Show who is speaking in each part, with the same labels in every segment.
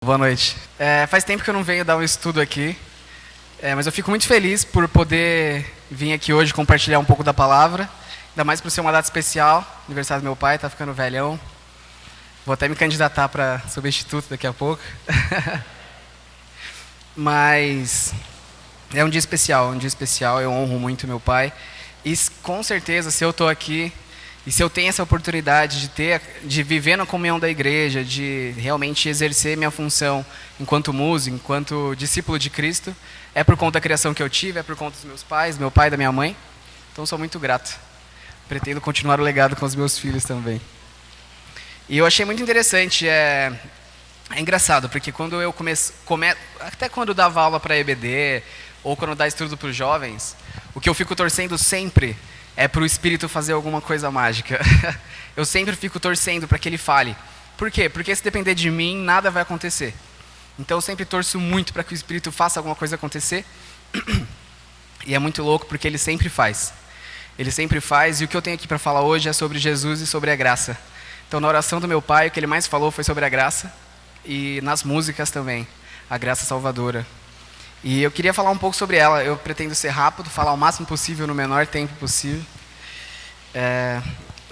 Speaker 1: Boa noite. Faz tempo que eu não venho dar um estudo aqui, mas eu fico muito feliz por poder vir aqui hoje compartilhar um pouco da palavra, ainda mais por ser uma data especial, aniversário do meu pai, tá ficando velhão. Vou até me candidatar para substituto daqui a pouco. Mas é um dia especial, eu honro muito meu pai. E com certeza, se eu estou aqui, e se eu tenho essa oportunidade de viver na comunhão da igreja, de realmente exercer minha função enquanto músico, enquanto discípulo de Cristo, é por conta da criação que eu tive, é por conta dos meus pais, meu pai e da minha mãe. Então sou muito grato. Pretendo continuar o legado com os meus filhos também. E eu achei muito interessante, é engraçado, porque quando eu até quando eu dava aula para EBD, ou quando eu dava estudo para os jovens, o que eu fico torcendo sempre é para o Espírito fazer alguma coisa mágica. Eu sempre fico torcendo para que ele fale. Por quê? Porque se depender de mim, nada vai acontecer. Então eu sempre torço muito para que o Espírito faça alguma coisa acontecer. E é muito louco porque ele sempre faz. Ele sempre faz, e o que eu tenho aqui para falar hoje é sobre Jesus e sobre a graça. Então na oração do meu pai, o que ele mais falou foi sobre a graça, e nas músicas também, a graça salvadora. E eu queria falar um pouco sobre ela. Eu pretendo ser rápido, falar o máximo possível no menor tempo possível.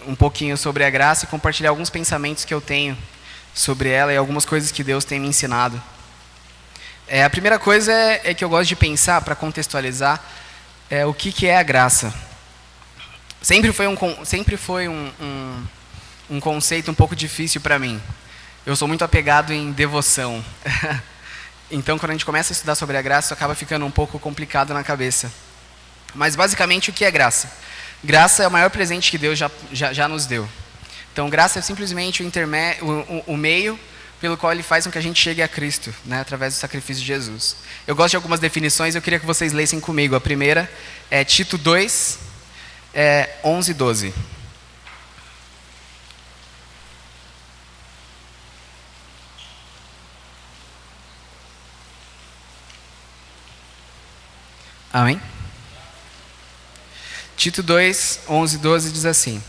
Speaker 1: Um pouquinho sobre a graça e compartilhar alguns pensamentos que eu tenho sobre ela e algumas coisas que Deus tem me ensinado. A primeira coisa é que eu gosto de pensar, para contextualizar, o que é a graça. Sempre foi um conceito um pouco difícil para mim. Eu sou muito apegado em devoção. Então, quando a gente começa a estudar sobre a graça, isso acaba ficando um pouco complicado na cabeça. Mas, basicamente, o que é graça? Graça é o maior presente que Deus já nos deu. Então, graça é simplesmente o meio pelo qual Ele faz com que a gente chegue a Cristo, né, através do sacrifício de Jesus. Eu gosto de algumas definições, eu queria que vocês lessem comigo. A primeira é Tito 2, 11 e 12. Amém? Tito 2, 11 e 12 diz assim: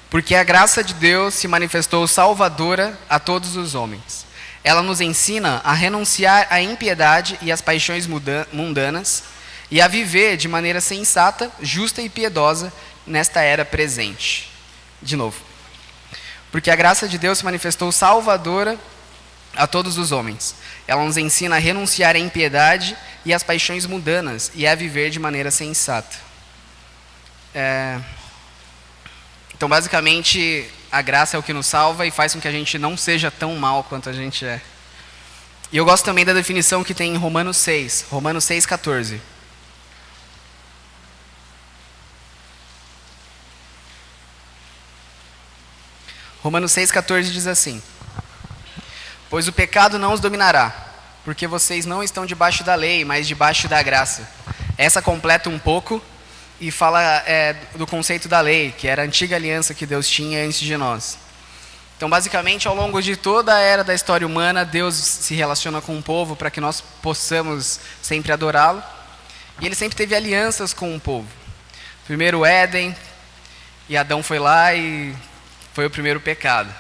Speaker 1: Porque a graça de Deus se manifestou salvadora a todos os homens. Ela nos ensina a renunciar à impiedade e às paixões mundanas e a viver de maneira sensata, justa e piedosa nesta era presente. De novo. Porque a graça de Deus se manifestou salvadora a todos os homens. Ela nos ensina a renunciar à impiedade e às paixões mundanas e a viver de maneira sensata. Então, basicamente, a graça é o que nos salva e faz com que a gente não seja tão mal quanto a gente é. E eu gosto também da definição que tem em Romanos 6, 14. Romanos 6,14 diz assim: Pois o pecado não os dominará, porque vocês não estão debaixo da lei, mas debaixo da graça. Essa completa um pouco e fala do conceito da lei, que era a antiga aliança que Deus tinha antes de nós. Então, basicamente, ao longo de toda a era da história humana, Deus se relaciona com o povo para que nós possamos sempre adorá-lo. E Ele sempre teve alianças com o povo. Primeiro o Éden, e Adão foi lá e foi o primeiro pecado.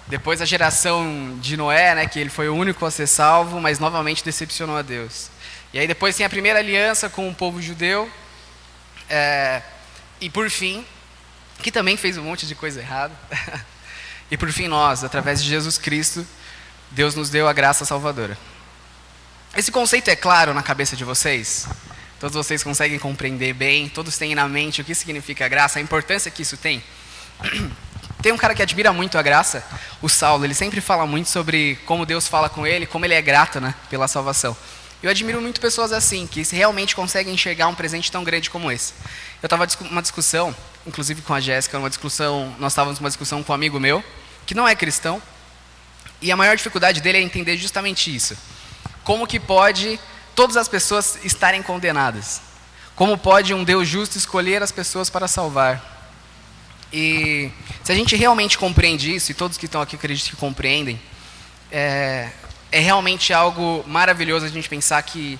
Speaker 1: Depois a geração de Noé, né, que ele foi o único a ser salvo, mas novamente decepcionou a Deus. E aí depois tem a primeira aliança com o povo judeu, e por fim, que também fez um monte de coisa errada, e por fim nós, através de Jesus Cristo, Deus nos deu a graça salvadora. Esse conceito é claro na cabeça de vocês? Todos vocês conseguem compreender bem? Todos têm na mente o que significa a graça, a importância que isso tem? Tem um cara que admira muito a graça, o Saulo. Ele sempre fala muito sobre como Deus fala com ele, como ele é grato, né, pela salvação. Eu admiro muito pessoas assim, que realmente conseguem enxergar um presente tão grande como esse. Eu estava numa discussão, inclusive com a Jéssica, nós estávamos numa discussão com um amigo meu, que não é cristão, e a maior dificuldade dele é entender justamente isso. Como que pode todas as pessoas estarem condenadas? Como pode um Deus justo escolher as pessoas para salvar? E se a gente realmente compreende isso, e todos que estão aqui acreditam que compreendem, é realmente algo maravilhoso a gente pensar que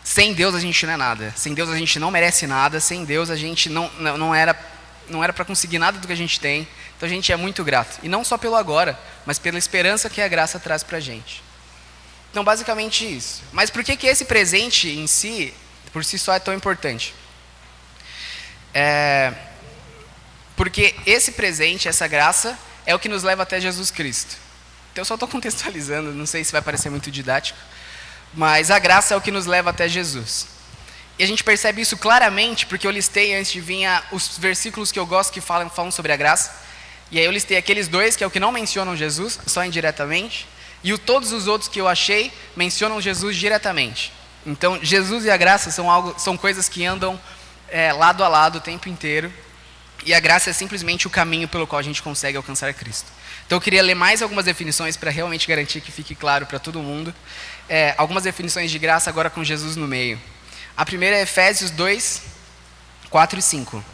Speaker 1: sem Deus a gente não é nada, sem Deus a gente não merece nada, sem Deus a gente não era para conseguir nada do que a gente tem. Então a gente é muito grato, e não só pelo agora, mas pela esperança que a graça traz para a gente. Então, basicamente isso. Mas por que esse presente em si, por si só, é tão importante? Porque esse presente, essa graça, é o que nos leva até Jesus Cristo. Então, eu só estou contextualizando, não sei se vai parecer muito didático, mas a graça é o que nos leva até Jesus. E a gente percebe isso claramente, porque eu listei antes de vir os versículos que eu gosto que falam sobre a graça. E aí eu listei aqueles dois, que é o que não mencionam Jesus, só indiretamente. E todos os outros que eu achei mencionam Jesus diretamente. Então, Jesus e a graça são coisas que andam lado a lado o tempo inteiro. E a graça é simplesmente o caminho pelo qual a gente consegue alcançar Cristo. Então, eu queria ler mais algumas definições para realmente garantir que fique claro para todo mundo. Algumas definições de graça agora com Jesus no meio. A primeira é Efésios 2, 4 e 5.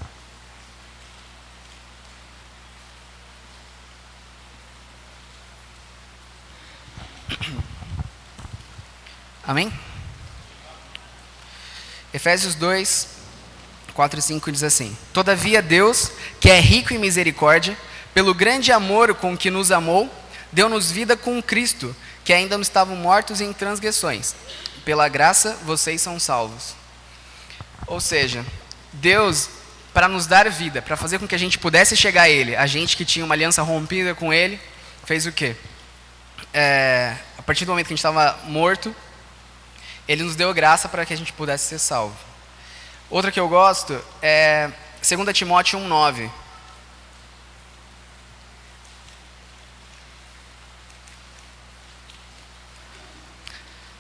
Speaker 1: Amém? Efésios 2, 4 e 5 diz assim: Todavia Deus, que é rico em misericórdia, pelo grande amor com que nos amou, deu-nos vida com Cristo, que ainda não estavam mortos em transgressões. Pela graça vocês são salvos. Ou seja, Deus, para nos dar vida, para fazer com que a gente pudesse chegar a Ele, a gente que tinha uma aliança rompida com Ele, fez o quê? A partir do momento que a gente estava morto, Ele nos deu graça para que a gente pudesse ser salvo. Outra que eu gosto é 2 Timóteo 1,9.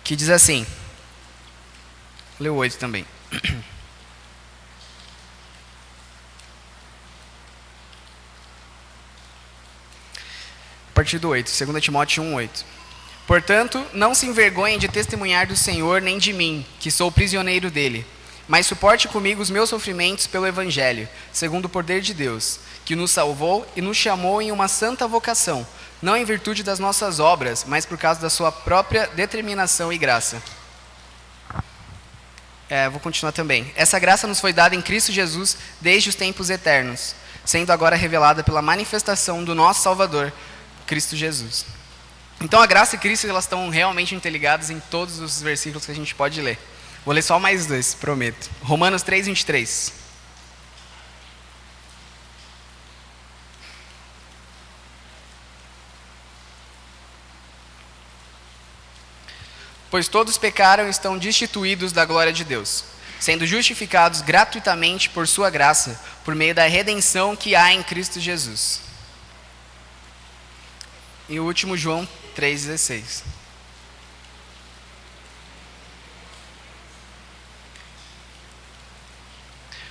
Speaker 1: Que diz assim, leu 8 também. A partir do 8, 2 Timóteo 1,8. Portanto, não se envergonhem de testemunhar do Senhor nem de mim, que sou prisioneiro dele, mas suporte comigo os meus sofrimentos pelo Evangelho, segundo o poder de Deus, que nos salvou e nos chamou em uma santa vocação, não em virtude das nossas obras, mas por causa da sua própria determinação e graça. Vou continuar também. Essa graça nos foi dada em Cristo Jesus desde os tempos eternos, sendo agora revelada pela manifestação do nosso Salvador, Cristo Jesus. Então a graça e Cristo, elas estão realmente interligadas em todos os versículos que a gente pode ler. Vou ler só mais dois, prometo. Romanos 3, 23. Pois todos pecaram e estão destituídos da glória de Deus, sendo justificados gratuitamente por sua graça, por meio da redenção que há em Cristo Jesus. E o último, João 3,16.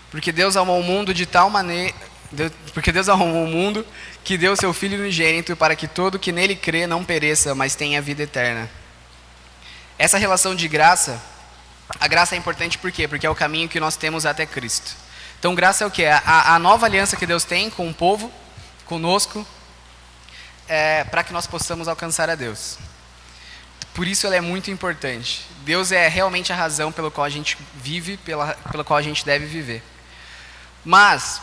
Speaker 1: Porque Deus amou o mundo de tal maneira, porque Deus amou o mundo que deu seu Filho unigênito para que todo que nele crê não pereça, mas tenha vida eterna. Essa relação de graça, a graça é importante por quê? Porque é o caminho que nós temos até Cristo. Então graça é o quê? A nova aliança que Deus tem com o povo, conosco, para que nós possamos alcançar a Deus. Por isso ela é muito importante. Deus é realmente a razão pela qual a gente vive, pela qual a gente deve viver. Mas,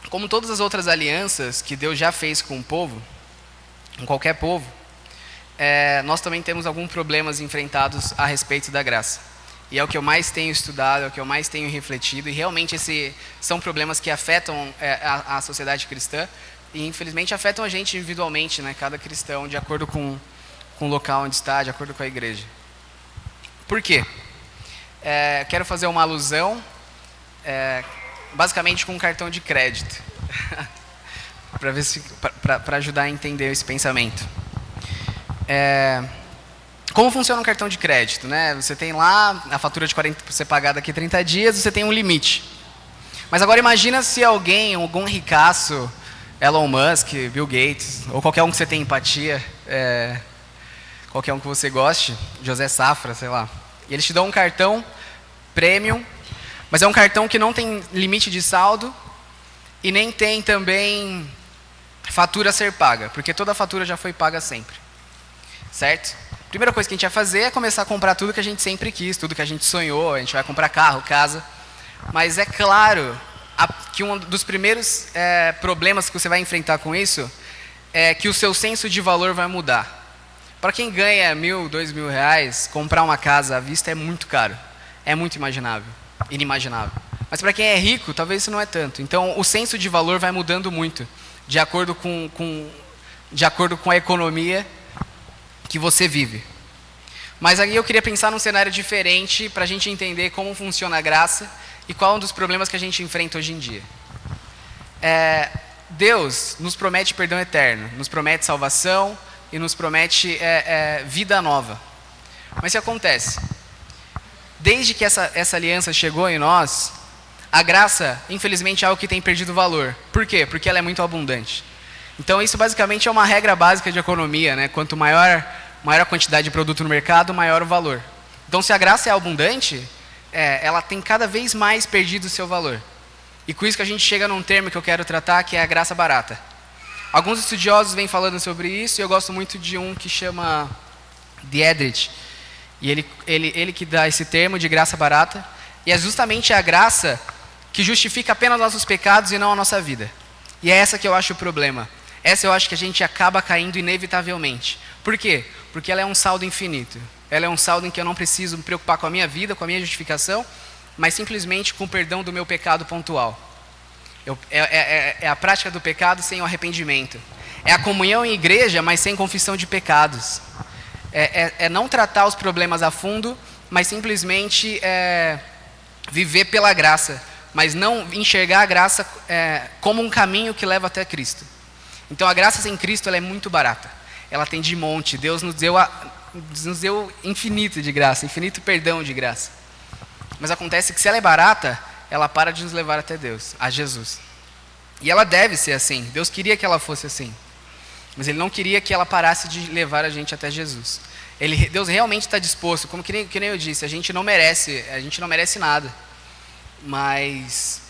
Speaker 1: como todas as outras alianças que Deus já fez com o povo, com qualquer povo, nós também temos alguns problemas enfrentados a respeito da graça. E é o que eu mais tenho estudado, é o que eu mais tenho refletido, e realmente esses são problemas que afetam a sociedade cristã, e infelizmente afetam a gente individualmente, né, cada cristão, de acordo com o local onde está, de acordo com a igreja. Por quê? Quero fazer uma alusão, basicamente com um cartão de crédito, para ajudar a entender esse pensamento. Como funciona um cartão de crédito, né? Você tem lá a fatura de 40 para ser pagada daqui a 30 dias, você tem um limite. Mas agora imagina se algum ricaço, Elon Musk, Bill Gates, ou qualquer um que você tenha empatia, qualquer um que você goste, José Safra, sei lá. E eles te dão um cartão premium, mas é um cartão que não tem limite de saldo e nem tem também fatura a ser paga, porque toda a fatura já foi paga sempre. Certo? A primeira coisa que a gente vai fazer é começar a comprar tudo que a gente sempre quis, tudo que a gente sonhou, a gente vai comprar carro, casa. Mas é claro que um dos primeiros problemas que você vai enfrentar com isso é que o seu senso de valor vai mudar. Para quem ganha 1.000, 2.000 reais, comprar uma casa à vista é muito caro. É muito inimaginável. Mas para quem é rico, talvez isso não é tanto. Então, o senso de valor vai mudando muito, de acordo com a economia que você vive. Mas aí eu queria pensar num cenário diferente para a gente entender como funciona a graça e qual é um dos problemas que a gente enfrenta hoje em dia. Deus nos promete perdão eterno, nos promete salvação e nos promete vida nova. Mas o que acontece? Desde que essa aliança chegou em nós, a graça, infelizmente, é algo que tem perdido valor. Por quê? Porque ela é muito abundante. Então, isso basicamente é uma regra básica de economia, né? Quanto maior a quantidade de produto no mercado, maior o valor. Então, se a graça é abundante, ela tem cada vez mais perdido o seu valor. E com isso que a gente chega num termo que eu quero tratar, que é a graça barata. Alguns estudiosos vêm falando sobre isso, e eu gosto muito de um que chama Dietrich. E ele que dá esse termo de graça barata. E é justamente a graça que justifica apenas nossos pecados e não a nossa vida. E é essa que eu acho o problema. Essa eu acho que a gente acaba caindo inevitavelmente. Por quê? Porque ela é um saldo infinito. Ela é um saldo em que eu não preciso me preocupar com a minha vida, com a minha justificação, mas simplesmente com o perdão do meu pecado pontual. É a prática do pecado sem o arrependimento. É a comunhão em igreja, mas sem confissão de pecados. É não tratar os problemas a fundo, mas simplesmente viver pela graça, mas não enxergar a graça como um caminho que leva até Cristo. Então a graça sem Cristo ela é muito barata. Ela tem de monte. Deus nos deu infinito de graça, infinito perdão de graça. Mas acontece que se ela é barata, ela para de nos levar até Deus, a Jesus. E ela deve ser assim. Deus queria que ela fosse assim. Mas Ele não queria que ela parasse de levar a gente até Jesus. Deus realmente está disposto, como que nem eu disse, a gente não merece nada. Mas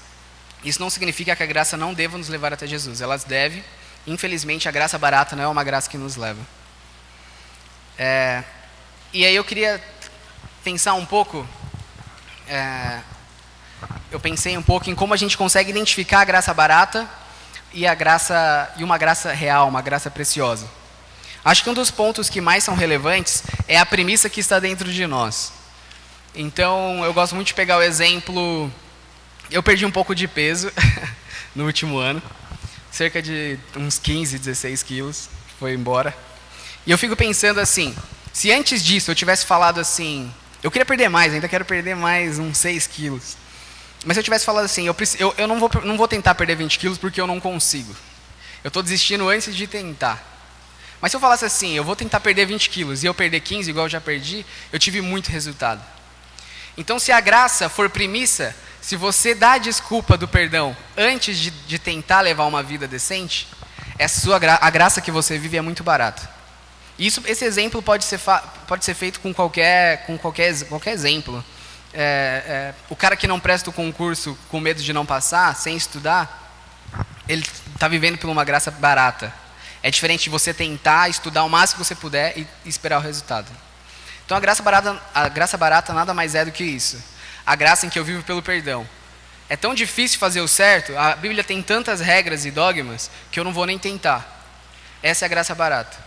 Speaker 1: isso não significa que a graça não deva nos levar até Jesus. Elas devem. Infelizmente, a graça barata não é uma graça que nos leva. E aí eu queria pensar um pouco... eu pensei um pouco em como a gente consegue identificar a graça barata e uma graça real, uma graça preciosa. Acho que um dos pontos que mais são relevantes é a premissa que está dentro de nós. Então, eu gosto muito de pegar o exemplo... Eu perdi um pouco de peso no último ano. Cerca de uns 15, 16 quilos. Foi embora. E eu fico pensando assim, se antes disso eu tivesse falado assim... Eu queria perder mais, ainda quero perder mais uns 6 quilos. Mas se eu tivesse falado assim, eu não vou tentar perder 20 quilos porque eu não consigo. Eu estou desistindo antes de tentar. Mas se eu falasse assim, eu vou tentar perder 20 quilos e eu perder 15, igual eu já perdi, eu tive muito resultado. Então, se a graça for premissa, se você dá a desculpa do perdão antes de tentar levar uma vida decente, a graça que você vive é muito barata. Esse exemplo pode ser feito com qualquer exemplo. O cara que não presta o concurso com medo de não passar, sem estudar, ele está vivendo por uma graça barata. É diferente de você tentar estudar o máximo que você puder e esperar o resultado. Então a graça barata nada mais é do que isso. A graça em que eu vivo pelo perdão. É tão difícil fazer o certo, a Bíblia tem tantas regras e dogmas que eu não vou nem tentar. Essa é a graça barata.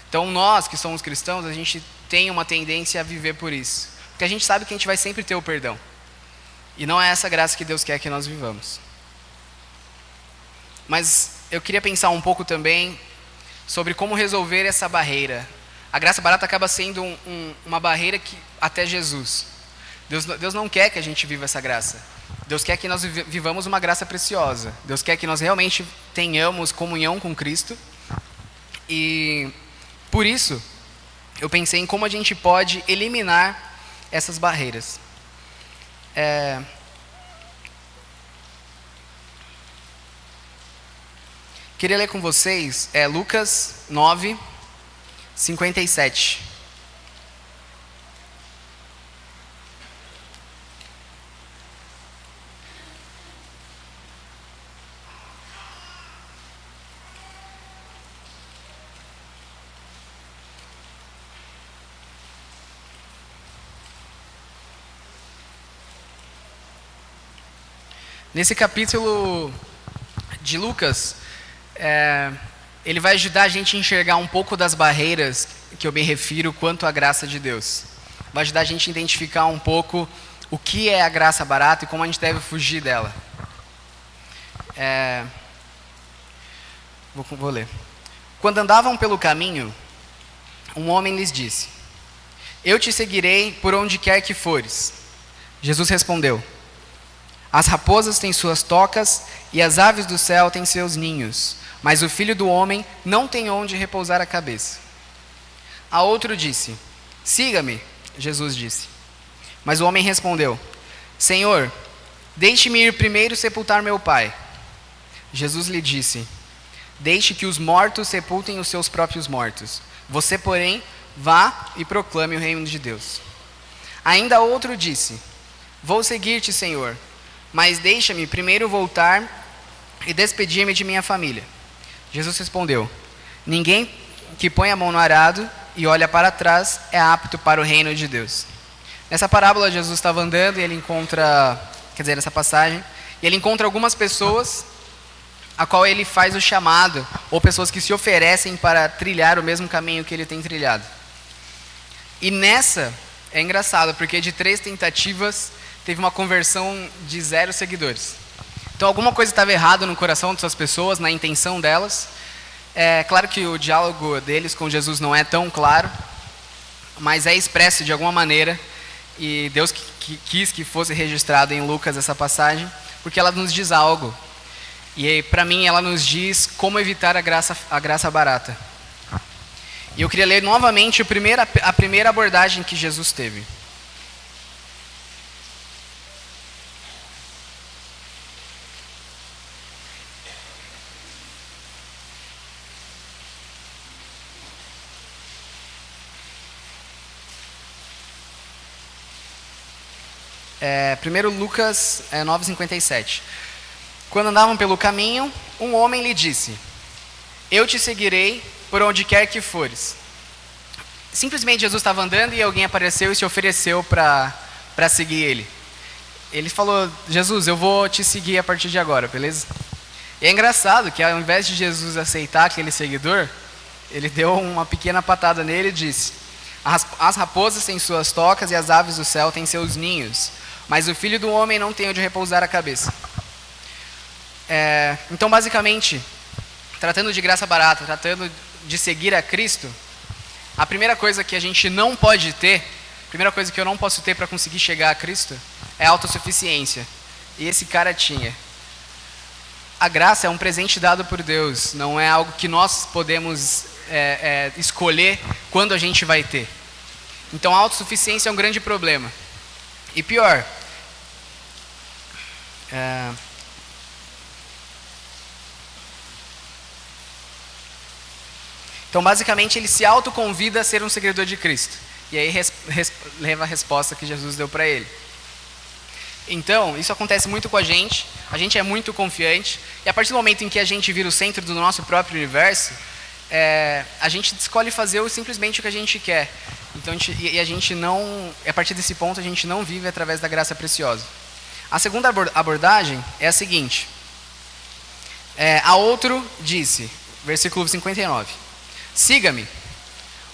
Speaker 1: Então nós que somos cristãos, a gente tem uma tendência a viver por isso. Porque a gente sabe que a gente vai sempre ter o perdão. E não é essa graça que Deus quer que nós vivamos. Mas eu queria pensar um pouco também sobre como resolver essa barreira. A graça barata acaba sendo uma barreira até Jesus. Deus não quer que a gente viva essa graça. Deus quer que nós vivamos uma graça preciosa. Deus quer que nós realmente tenhamos comunhão com Cristo. E por isso, eu pensei em como a gente pode eliminar essas barreiras. Queria ler com vocês Lucas 9, 57. Nesse capítulo de Lucas, ele vai ajudar a gente a enxergar um pouco das barreiras que eu me refiro quanto à graça de Deus. Vai ajudar a gente a identificar um pouco o que é a graça barata e como a gente deve fugir dela. Vou ler. Quando andavam pelo caminho, um homem lhes disse: eu te seguirei por onde quer que fores. Jesus respondeu: as raposas têm suas tocas e as aves do céu têm seus ninhos, mas o Filho do Homem não tem onde repousar a cabeça. A outro disse: siga-me. Jesus disse. Mas o homem respondeu: Senhor, deixe-me ir primeiro sepultar meu pai. Jesus lhe disse: deixe que os mortos sepultem os seus próprios mortos. Você, porém, vá e proclame o reino de Deus. Ainda outro disse: vou seguir-te, Senhor, mas deixa-me primeiro voltar e despedir-me de minha família. Jesus respondeu: ninguém que põe a mão no arado e olha para trás é apto para o reino de Deus. Nessa parábola, Jesus estava andando e ele encontra, nessa passagem, e ele encontra algumas pessoas a qual ele faz o chamado, ou pessoas que se oferecem para trilhar o mesmo caminho que ele tem trilhado. E nessa, é engraçado, porque de 3 tentativas, teve uma conversão de 0 seguidores. Então alguma coisa estava errada no coração dessas pessoas, na intenção delas. É claro que o diálogo deles com Jesus não é tão claro, mas é expresso de alguma maneira, e Deus quis que fosse registrado em Lucas essa passagem, porque ela nos diz algo. E para mim ela nos diz como evitar a graça barata. E eu queria ler novamente a primeira abordagem que Jesus teve. Primeiro Lucas 9,57. Quando andavam pelo caminho, um homem lhe disse: eu te seguirei por onde quer que fores. Simplesmente Jesus estava andando e alguém apareceu e se ofereceu para seguir ele. Ele falou: Jesus, eu vou te seguir a partir de agora, beleza? E é engraçado que ao invés de Jesus aceitar aquele seguidor, ele deu uma pequena patada nele e disse: as raposas têm suas tocas e as aves do céu têm seus ninhos, mas o Filho do Homem não tem onde repousar a cabeça. Então, basicamente, tratando de graça barata, tratando de seguir a Cristo, a primeira coisa que a gente não pode ter, a primeira coisa que eu não posso ter para conseguir chegar a Cristo, é a autossuficiência. E esse cara tinha. A graça é um presente dado por Deus, não é algo que nós podemos escolher quando a gente vai ter. Então a autossuficiência é um grande problema. E pior, então basicamente ele se autoconvida a ser um seguidor de Cristo. E aí leva a resposta que Jesus deu para ele. Então, isso acontece muito com a gente é muito confiante, e a partir do momento em que a gente vira o centro do nosso próprio universo, a gente escolhe fazer simplesmente o que a gente quer. Então, a gente não, a partir desse ponto, a gente não vive através da graça preciosa. A segunda abordagem é a seguinte: a outro disse, versículo 59, siga-me.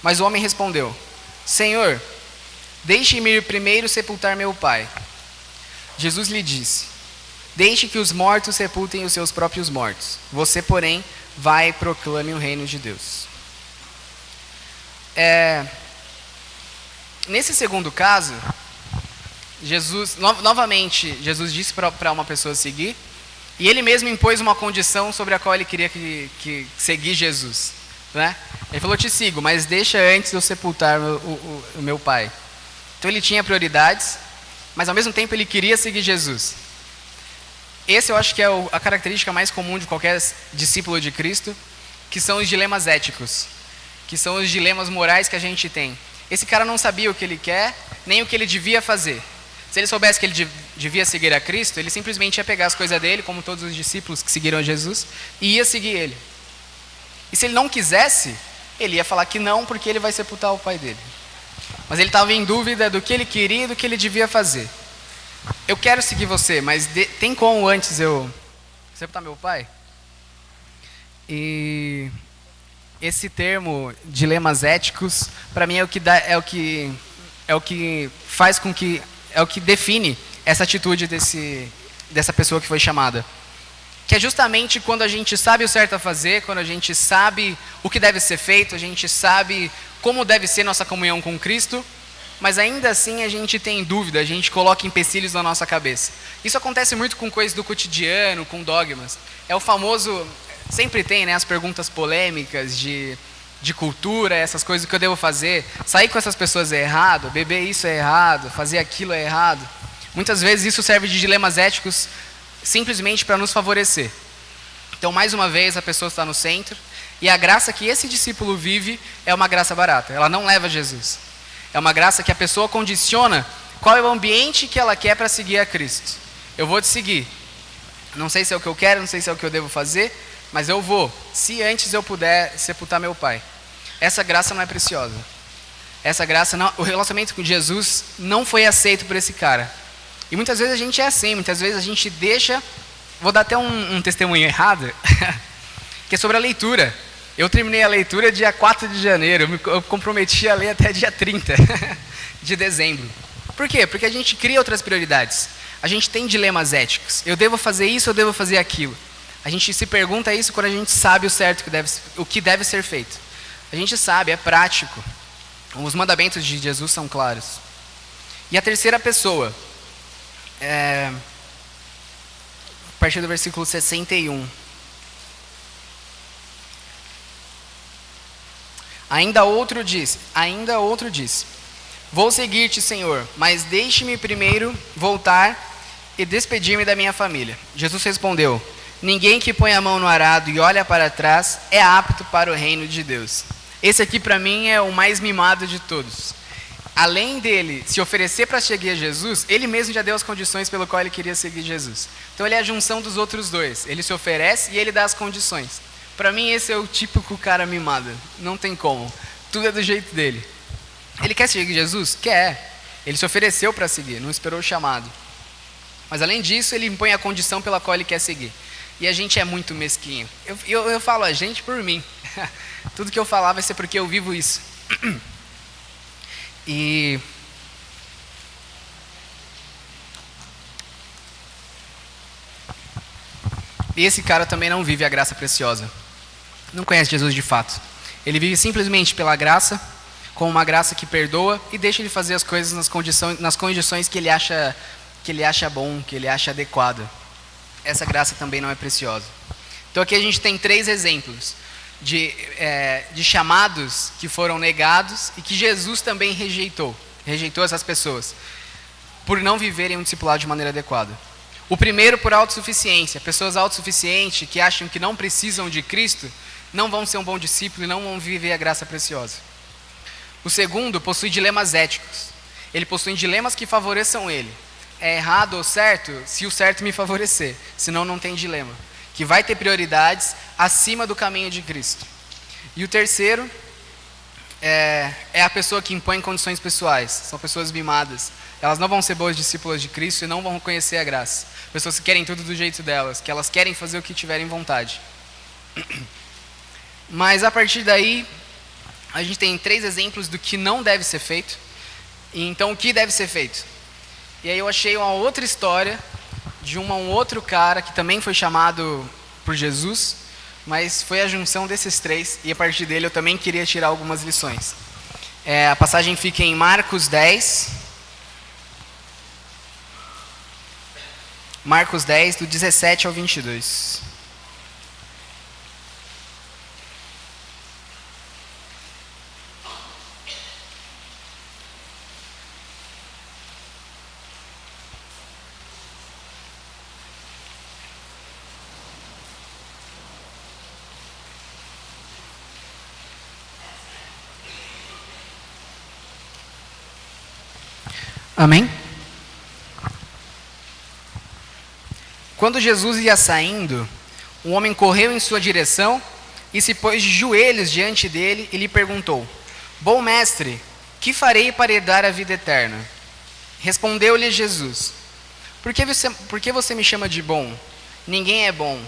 Speaker 1: Mas o homem respondeu: Senhor, deixe-me ir primeiro sepultar meu pai. Jesus lhe disse: deixe que os mortos sepultem os seus próprios mortos. Você, porém, vai e proclame o reino de Deus. Nesse segundo caso, Jesus, novamente, Jesus disse para uma pessoa seguir, e ele mesmo impôs uma condição sobre a qual ele queria que seguir Jesus. Né? Ele falou: te sigo, mas deixa antes eu sepultar o meu pai. Então ele tinha prioridades, mas ao mesmo tempo ele queria seguir Jesus. Esse eu acho que é a característica mais comum de qualquer discípulo de Cristo, que são os dilemas éticos, que são os dilemas morais que a gente tem. Esse cara não sabia o que ele quer, nem o que ele devia fazer. Se ele soubesse que ele devia seguir a Cristo, ele simplesmente ia pegar as coisas dele, como todos os discípulos que seguiram a Jesus, e ia seguir ele. E se ele não quisesse, ele ia falar que não, porque ele vai sepultar o pai dele. Mas ele estava em dúvida do que ele queria e do que ele devia fazer. Eu quero seguir você, mas tem como antes eu sepultar meu pai? E esse termo dilemas éticos, para mim é o que faz com que é o que define essa atitude dessa pessoa que foi chamada. Que é justamente quando a gente sabe o certo a fazer, quando a gente sabe o que deve ser feito, a gente sabe como deve ser nossa comunhão com Cristo, mas ainda assim a gente tem dúvida, a gente coloca empecilhos na nossa cabeça. Isso acontece muito com coisas do cotidiano, com dogmas. É o famoso, sempre tem, né, as perguntas polêmicas de cultura, essas coisas que eu devo fazer. Sair com essas pessoas é errado, beber isso é errado, fazer aquilo é errado. Muitas vezes isso serve de dilemas éticos simplesmente para nos favorecer. Então, mais uma vez, a pessoa está no centro, e a graça que esse discípulo vive é uma graça barata, ela não leva a Jesus. É uma graça que a pessoa condiciona qual é o ambiente que ela quer para seguir a Cristo. Eu vou te seguir. Não sei se é o que eu quero, não sei se é o que eu devo fazer, mas eu vou, se antes eu puder sepultar meu pai. Essa graça não é preciosa. Essa graça não, o relacionamento com Jesus não foi aceito por esse cara. E muitas vezes a gente é assim, muitas vezes a gente deixa... Vou dar até um testemunho errado, que é sobre a leitura. Eu terminei a leitura dia 4 de janeiro, eu comprometi a ler até dia 30 de dezembro. Por quê? Porque a gente cria outras prioridades. A gente tem dilemas éticos. Eu devo fazer isso, eu devo fazer aquilo. A gente se pergunta isso quando a gente sabe o que deve ser feito. A gente sabe, é prático. Os mandamentos de Jesus são claros. E a terceira pessoa, a partir do versículo 61. Ainda outro disse, vou seguir-te, Senhor, mas deixe-me primeiro voltar e despedir-me da minha família. Jesus respondeu, ninguém que põe a mão no arado e olha para trás é apto para o reino de Deus. Esse aqui para mim é o mais mimado de todos. Além dele se oferecer para seguir a Jesus, ele mesmo já deu as condições pelo qual ele queria seguir Jesus. Então ele é a junção dos outros dois. Ele se oferece e ele dá as condições. Para mim esse é o típico cara mimado. Não tem como. Tudo é do jeito dele. Ele quer seguir Jesus? Quer. Ele se ofereceu para seguir, não esperou o chamado. Mas além disso, ele impõe a condição pela qual ele quer seguir. E a gente é muito mesquinho. Eu falo a gente por mim. Tudo que eu falar vai ser porque eu vivo isso. E esse cara também não vive a graça preciosa. Não conhece Jesus de fato. Ele vive simplesmente pela graça, com uma graça que perdoa e deixa ele fazer as coisas nas condições que ele acha bom, que ele acha adequado. Essa graça também não é preciosa. Então aqui a gente tem 3 exemplos de chamados que foram negados e que Jesus também rejeitou essas pessoas por não viverem um discipulado de maneira adequada. O primeiro por autossuficiência. Pessoas autossuficientes que acham que não precisam de Cristo não vão ser um bom discípulo e não vão viver a graça preciosa. O segundo possui dilemas éticos. Ele possui dilemas que favoreçam ele. É errado ou certo se o certo me favorecer, senão não tem dilema. Que vai ter prioridades acima do caminho de Cristo. E o terceiro é a pessoa que impõe condições pessoais. São pessoas mimadas. Elas não vão ser boas discípulas de Cristo e não vão conhecer a graça. Pessoas que querem tudo do jeito delas, que elas querem fazer o que tiverem vontade. Mas a partir daí, a gente tem 3 exemplos do que não deve ser feito. E então o que deve ser feito? E aí eu achei uma outra história de um outro cara que também foi chamado por Jesus, mas foi a junção desses 3, e a partir dele eu também queria tirar algumas lições. A passagem fica em Marcos 10, do 17 ao 22. Amém? Quando Jesus ia saindo, um homem correu em sua direção e se pôs de joelhos diante dele e lhe perguntou: Bom mestre, que farei para herdar a vida eterna? Respondeu-lhe Jesus: Por que você me chama de bom? Ninguém é bom,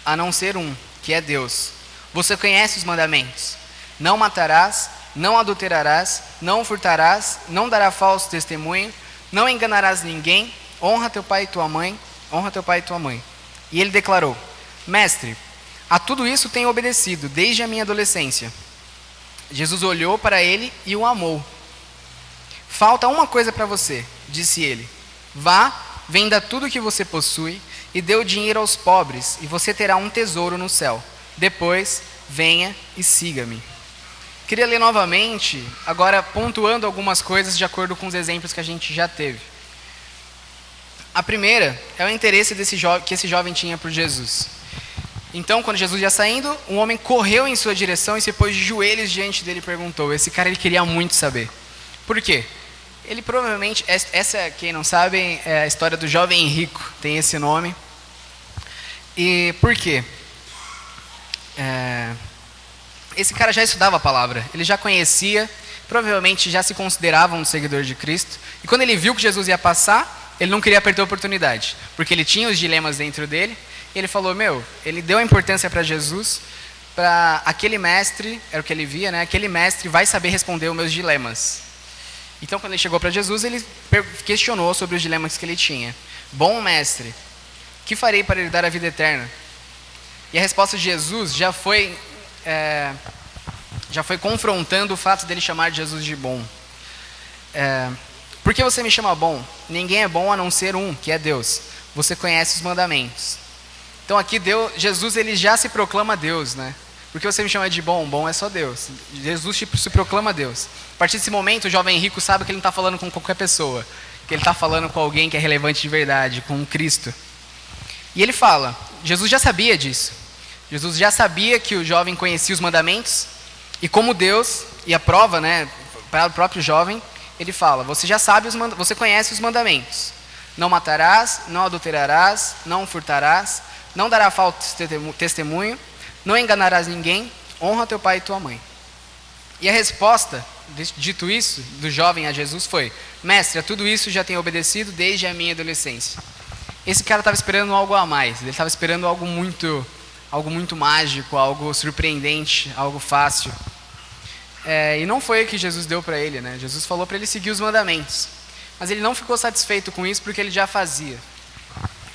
Speaker 1: a não ser um, que é Deus. Você conhece os mandamentos: não matarás, não adulterarás, não furtarás, não darás falso testemunho, não enganarás ninguém, honra teu pai e tua mãe, honra teu pai e tua mãe. E ele declarou: Mestre, a tudo isso tenho obedecido desde a minha adolescência. Jesus olhou para ele e o amou. Falta uma coisa para você, disse ele. Vá, venda tudo que você possui e dê o dinheiro aos pobres, e você terá um tesouro no céu. Depois, venha e siga-me. Queria ler novamente, agora pontuando algumas coisas de acordo com os exemplos que a gente já teve. A primeira é o interesse que esse jovem tinha por Jesus. Então, quando Jesus ia saindo, um homem correu em sua direção e se pôs de joelhos diante dele e perguntou. Esse cara, ele queria muito saber. Por quê? Ele provavelmente, essa, quem não sabe, é a história do jovem rico, tem esse nome. E por quê? Esse cara já estudava a palavra, ele já conhecia, provavelmente já se considerava um seguidor de Cristo. E quando ele viu que Jesus ia passar, ele não queria perder a oportunidade, porque ele tinha os dilemas dentro dele. E ele falou, ele deu a importância para Jesus, para aquele mestre, era o que ele via, né? Aquele mestre vai saber responder os meus dilemas. Então, quando ele chegou para Jesus, ele questionou sobre os dilemas que ele tinha. Bom mestre, que farei para herdar a vida eterna? E a resposta de Jesus já foi confrontando o fato dele chamar Jesus de bom. Por que você me chama bom? Ninguém é bom a não ser um, que é Deus. Você conhece os mandamentos. Então aqui Jesus ele já se proclama Deus, né? Porque você me chama de bom? Bom é só Deus. Jesus se proclama Deus. A partir desse momento, o jovem rico sabe que ele não está falando com qualquer pessoa, que ele está falando com alguém que é relevante de verdade, com Cristo. E ele fala, Jesus já sabia disso. Jesus já sabia que o jovem conhecia os mandamentos, e como Deus, e a prova, né, para o próprio jovem, ele fala, você já sabe, você conhece os mandamentos. Não matarás, não adulterarás, não furtarás, não darás falso testemunho, não enganarás ninguém, honra teu pai e tua mãe. E a resposta, dito isso, do jovem a Jesus foi, mestre, a tudo isso já tenho obedecido desde a minha adolescência. Esse cara estava esperando algo a mais, ele estava esperando algo muito mágico, algo surpreendente, algo fácil. E não foi o que Jesus deu para ele, né? Jesus falou para ele seguir os mandamentos. Mas ele não ficou satisfeito com isso porque ele já fazia.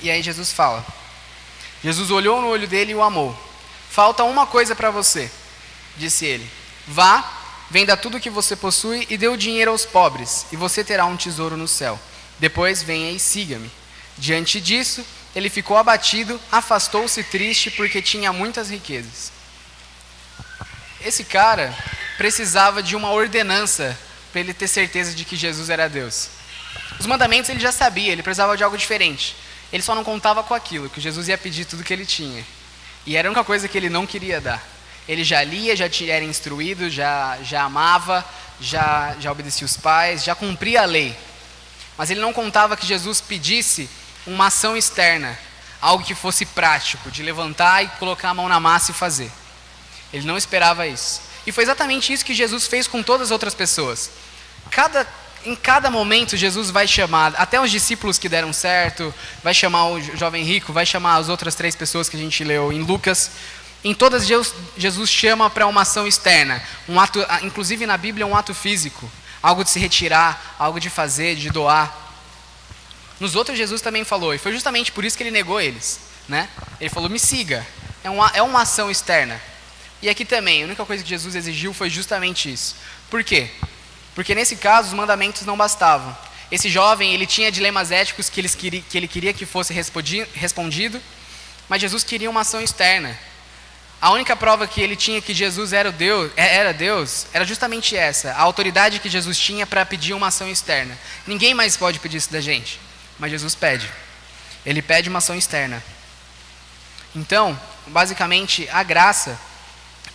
Speaker 1: E aí Jesus fala. Jesus olhou no olho dele e o amou. Falta uma coisa para você, disse ele. Vá, venda tudo o que você possui e dê o dinheiro aos pobres, e você terá um tesouro no céu. Depois venha e siga-me. Diante disso, ele ficou abatido, afastou-se triste porque tinha muitas riquezas. Esse cara precisava de uma ordenança para ele ter certeza de que Jesus era Deus. Os mandamentos ele já sabia, ele precisava de algo diferente. Ele só não contava com aquilo, que Jesus ia pedir tudo que ele tinha. E era a única coisa que ele não queria dar. Ele já lia, já era instruído, já amava, já obedecia os pais, já cumpria a lei. Mas ele não contava que Jesus pedisse uma ação externa, algo que fosse prático, de levantar e colocar a mão na massa e fazer. Ele não esperava isso. E foi exatamente isso que Jesus fez com todas as outras pessoas. Em cada momento Jesus vai chamar, até os discípulos que deram certo, vai chamar o jovem rico, vai chamar as outras 3 pessoas que a gente leu em Lucas. Em todas Jesus chama para uma ação externa, um ato, inclusive na Bíblia um ato físico, algo de se retirar, algo de fazer, de doar. Nos outros Jesus também falou, e foi justamente por isso que ele negou eles, né? Ele falou, me siga, é uma ação externa. E aqui também, a única coisa que Jesus exigiu foi justamente isso. Por quê? Porque nesse caso os mandamentos não bastavam. Esse jovem, ele tinha dilemas éticos que ele queria que fosse respondido, mas Jesus queria uma ação externa. A única prova que ele tinha que Jesus era Deus era justamente essa, a autoridade que Jesus tinha para pedir uma ação externa. Ninguém mais pode pedir isso da gente, mas Jesus pede. Ele pede uma ação externa. Então, basicamente, a graça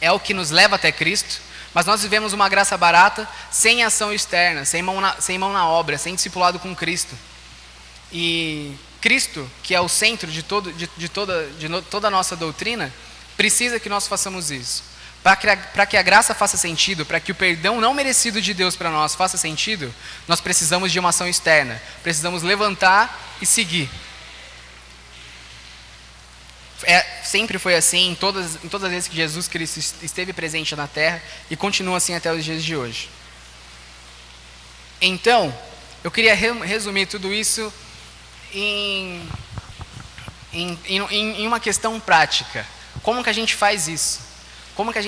Speaker 1: é o que nos leva até Cristo, mas nós vivemos uma graça barata, sem ação externa, sem mão na obra, sem discipulado com Cristo. E Cristo, que é o centro de toda a nossa doutrina, precisa que nós façamos isso. Para que a graça faça sentido, para que o perdão não merecido de Deus para nós faça sentido, nós precisamos de uma ação externa. Precisamos levantar e seguir. Sempre foi assim em todas as vezes que Jesus Cristo esteve presente na Terra e continua assim até os dias de hoje. Então, eu queria resumir tudo isso em uma questão prática. Como que a gente faz isso? Como que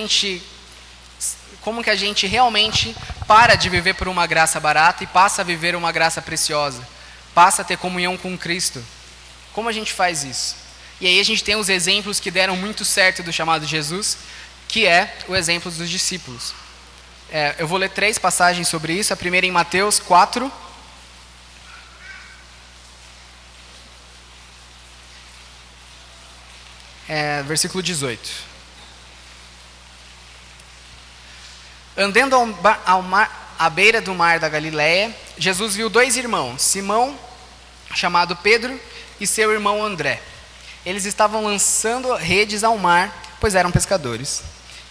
Speaker 1: a gente realmente para de viver por uma graça barata e passa a viver uma graça preciosa? Passa a ter comunhão com Cristo? Como a gente faz isso? E aí a gente tem os exemplos que deram muito certo do chamado de Jesus, que é o exemplo dos discípulos. Eu vou ler 3 passagens sobre isso. A primeira em Mateus 4. Versículo 18. Andando à beira do mar da Galileia, Jesus viu 2 irmãos, Simão, chamado Pedro, e seu irmão André. Eles estavam lançando redes ao mar, pois eram pescadores.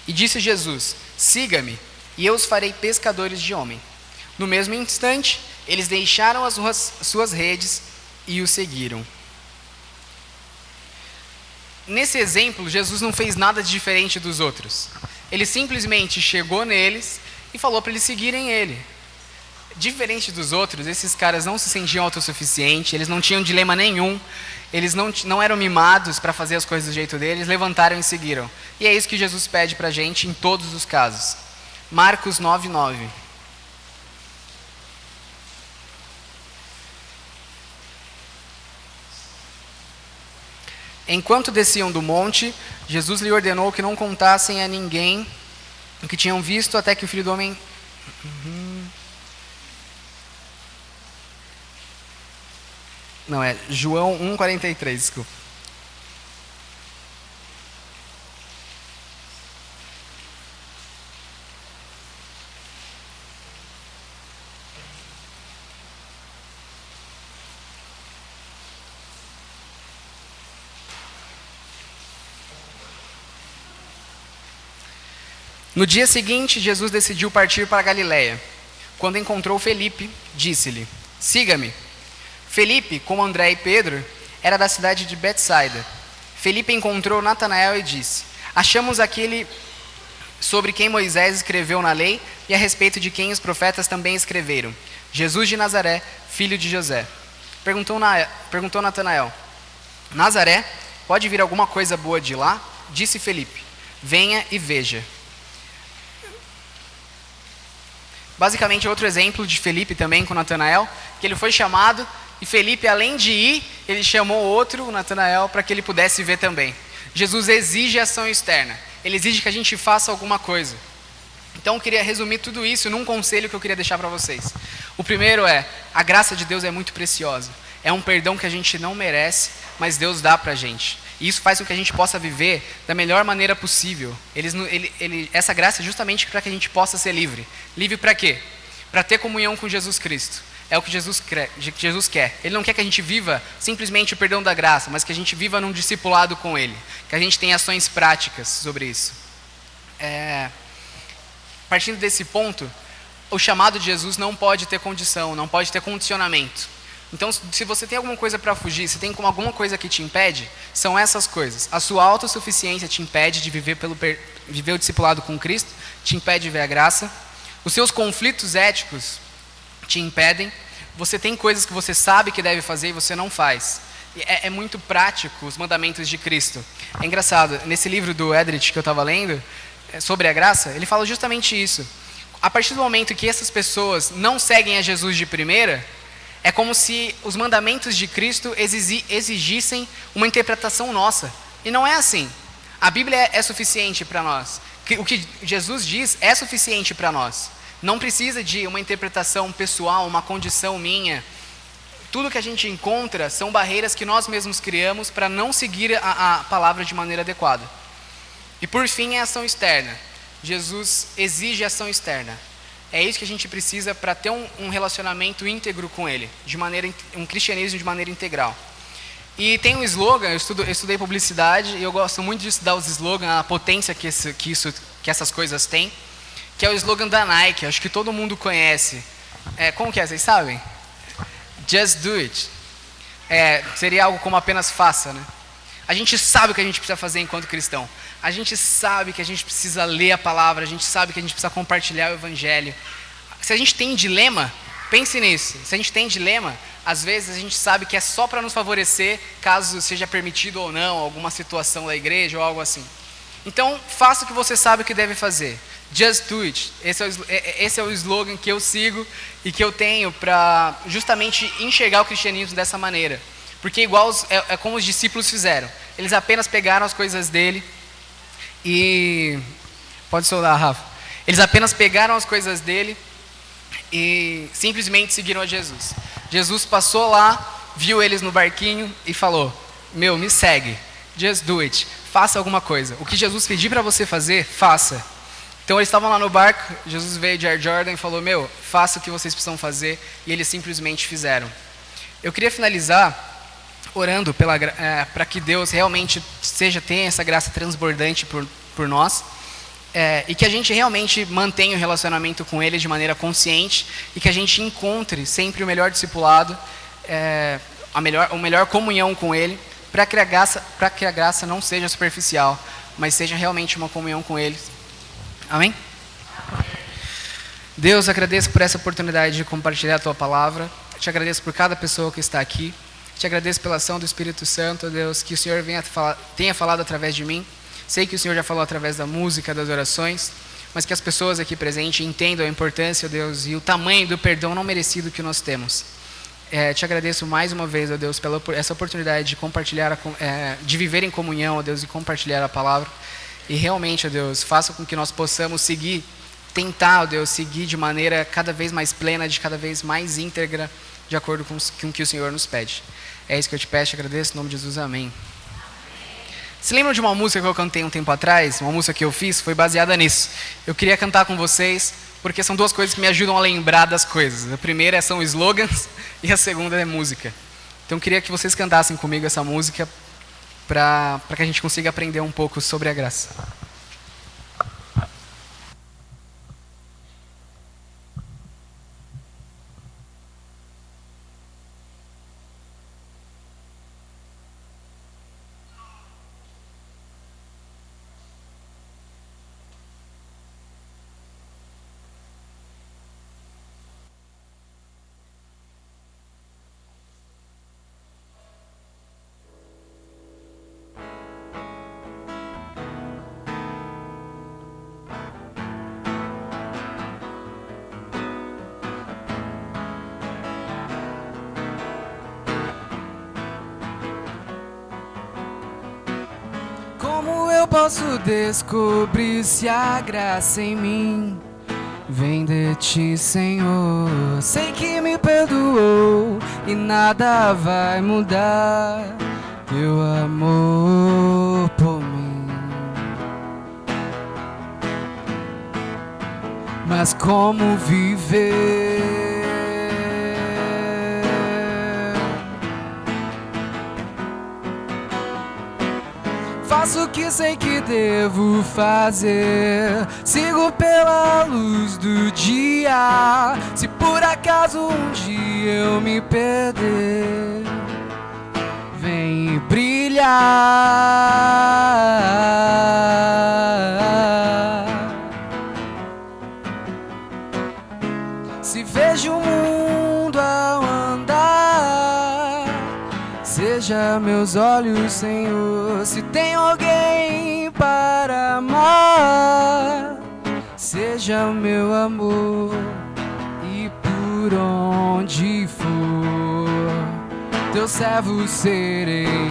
Speaker 1: E disse Jesus: siga-me, e eu os farei pescadores de homem. No mesmo instante, eles deixaram as suas redes e o seguiram. Nesse exemplo, Jesus não fez nada de diferente dos outros. Ele simplesmente chegou neles e falou para eles seguirem ele. Diferente dos outros, esses caras não se sentiam autossuficientes, eles não tinham dilema nenhum, eles não eram mimados para fazer as coisas do jeito deles, levantaram e seguiram. E é isso que Jesus pede para a gente em todos os casos. Marcos 9:9. Enquanto desciam do monte, Jesus lhe ordenou que não contassem a ninguém o que tinham visto até que o Filho do Homem... Não, é João 1,43, desculpa. No dia seguinte, Jesus decidiu partir para a Galileia. Quando encontrou Felipe, disse-lhe: siga-me. Felipe, como André e Pedro, era da cidade de Betsaida. Felipe encontrou Natanael e disse: achamos aquele sobre quem Moisés escreveu na lei e a respeito de quem os profetas também escreveram, Jesus de Nazaré, filho de José. Perguntou Natanael: Nazaré, pode vir alguma coisa boa de lá? Disse Felipe: venha e veja. Basicamente, outro exemplo de Felipe também com Natanael, que ele foi chamado e Felipe, além de ir, ele chamou outro, o Natanael, para que ele pudesse ver também. Jesus exige ação externa, ele exige que a gente faça alguma coisa. Então eu queria resumir tudo isso num conselho que eu queria deixar para vocês. O primeiro é: a graça de Deus é muito preciosa. É um perdão que a gente não merece, mas Deus dá para a gente. E isso faz com que a gente possa viver da melhor maneira possível. Essa graça é justamente para que a gente possa ser livre. Livre para quê? Para ter comunhão com Jesus Cristo. É o que Jesus quer. Ele não quer que a gente viva simplesmente o perdão da graça, mas que a gente viva num discipulado com Ele. Que a gente tenha ações práticas sobre isso. Partindo desse ponto, o chamado de Jesus não pode ter condição, não pode ter condicionamento. Então, se você tem alguma coisa para fugir, se tem alguma coisa que te impede, são essas coisas. A sua autossuficiência te impede de viver o discipulado com Cristo, te impede de ver a graça. Os seus conflitos éticos te impedem. Você tem coisas que você sabe que deve fazer e você não faz. É muito prático os mandamentos de Cristo. É engraçado, nesse livro do Edrich que eu estava lendo, sobre a graça, ele fala justamente isso. A partir do momento que essas pessoas não seguem a Jesus de primeira, é como se os mandamentos de Cristo exigissem uma interpretação nossa. E não é assim. A Bíblia é suficiente para nós. O que Jesus diz é suficiente para nós. Não precisa de uma interpretação pessoal, uma condição minha. Tudo que a gente encontra são barreiras que nós mesmos criamos para não seguir a palavra de maneira adequada. E por fim, é a ação externa. Jesus exige ação externa. É isso que a gente precisa para ter um relacionamento íntegro com Ele, um cristianismo de maneira integral. E tem um slogan, eu estudei publicidade e eu gosto muito de estudar os slogans, a potência que essas coisas têm, que é o slogan da Nike, acho que todo mundo conhece. Como que é, vocês sabem? Just do it. Seria algo como apenas faça, né? A gente sabe o que a gente precisa fazer enquanto cristão. A gente sabe que a gente precisa ler a palavra, a gente sabe que a gente precisa compartilhar o evangelho. Se a gente tem dilema, pense nisso. Se a gente tem dilema, às vezes a gente sabe que é só para nos favorecer, caso seja permitido ou não, alguma situação da igreja ou algo assim. Então, faça o que você sabe o que deve fazer. Just do it. Esse é o slogan que eu sigo e que eu tenho para justamente enxergar o cristianismo dessa maneira. Porque igual é como os discípulos fizeram. Eles apenas pegaram as coisas dele e... Pode soldar, Rafa. Eles apenas pegaram as coisas dele e simplesmente seguiram a Jesus. Jesus passou lá, viu eles no barquinho e falou: meu, me segue. Just do it. Faça alguma coisa. O que Jesus pedir para você fazer, faça. Então eles estavam lá no barco, Jesus veio de Air Jordan e falou: meu, faça o que vocês precisam fazer. E eles simplesmente fizeram. Eu queria finalizar orando para que Deus realmente tenha essa graça transbordante por nós. E que a gente realmente mantenha o relacionamento com Ele de maneira consciente. E que a gente encontre sempre o melhor discipulado, a melhor comunhão com Ele. Para que a graça não seja superficial, mas seja realmente uma comunhão com Ele. Amém? Deus, agradeço por essa oportunidade de compartilhar a Tua palavra. Te agradeço por cada pessoa que está aqui. Te agradeço pela ação do Espírito Santo, Deus, que o Senhor tenha falado através de mim. Sei que o Senhor já falou através da música, das orações, mas que as pessoas aqui presentes entendam a importância, Deus, e o tamanho do perdão não merecido que nós temos. Te agradeço mais uma vez, ó Deus, pela essa oportunidade de compartilhar, de viver em comunhão, ó Deus, e compartilhar a palavra. E realmente, ó Deus, faça com que nós possamos tentar, ó Deus, seguir de maneira cada vez mais plena, de cada vez mais íntegra, de acordo com o que o Senhor nos pede. É isso que eu te peço, te agradeço, em nome de Jesus, amém. Se lembram de uma música que eu cantei um tempo atrás? Uma música que eu fiz, foi baseada nisso. Eu queria cantar com vocês, porque são duas coisas que me ajudam a lembrar das coisas. A primeira são slogans e a segunda é música. Então eu queria que vocês cantassem comigo essa música para que a gente consiga aprender um pouco sobre a graça. Como eu posso descobrir se a graça em mim vem de ti, Senhor? Sei que me perdoou e nada vai mudar teu amor por mim. Mas como viver? Faço o que sei que devo fazer, sigo pela luz do dia. Se por acaso um dia eu me perder, vem brilhar. Se vejo o mundo ao andar, seja meus olhos, Senhor. Se tem alguém para amar, seja o meu amor. E por onde for, teu servo serei.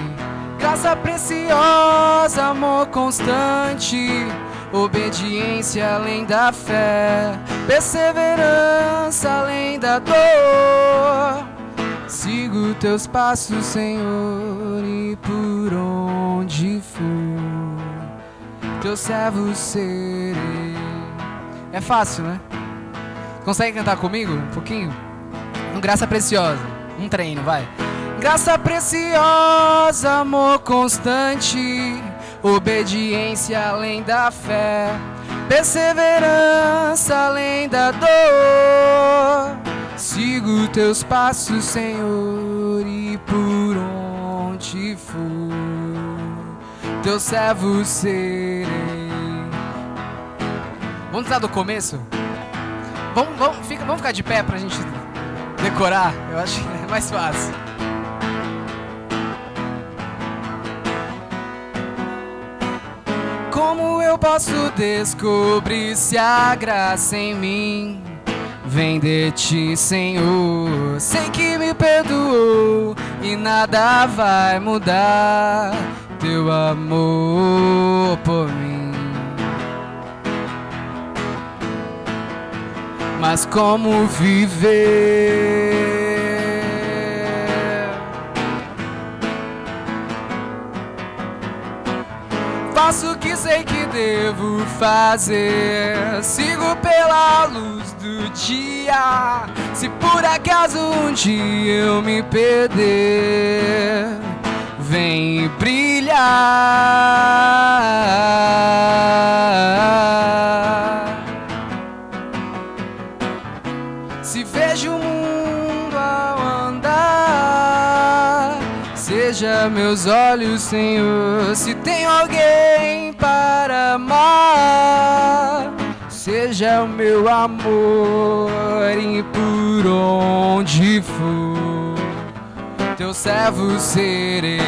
Speaker 1: Graça preciosa, amor constante, obediência além da fé, perseverança além da dor. Sigo teus passos, Senhor, e por onde for, teu servo serei. É fácil, né? Consegue cantar comigo um pouquinho? Graça preciosa, um treino, vai. Graça preciosa, amor constante, obediência além da fé, perseverança além da dor. Sigo teus passos, Senhor, e por onde for, teu servo serei. Vamos lá do começo? Vamos ficar de pé pra gente decorar? Eu acho que é mais fácil. Como eu posso descobrir se a graça em mim vem de ti, Senhor? Sei que me perdoou e nada vai mudar teu amor por mim. Mas como viver? Faço o que sei que devo fazer, sigo pela luz do dia. Se por acaso um dia eu me perder, vem brilhar. Se vejo o mundo ao andar, seja meus olhos, Senhor. Se tenho alguém para amar, seja o meu amor. E por onde for, teu servo serei.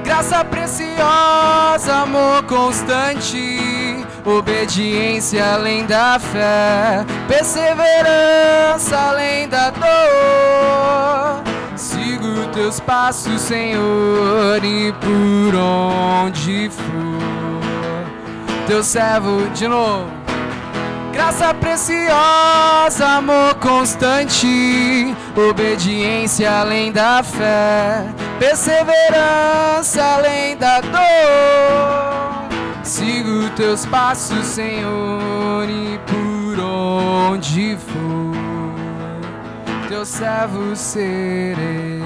Speaker 1: Graça preciosa, amor constante, obediência além da fé, perseverança além da dor. Sigo teus passos, Senhor, e por onde for, teu servo de novo. Graça preciosa, amor constante, obediência além da fé, perseverança além da dor. Sigo teus passos, Senhor, e por onde for, teu servo serei.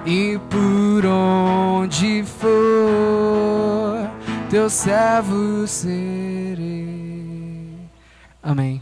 Speaker 1: E por onde for, teu servo serei. Amém.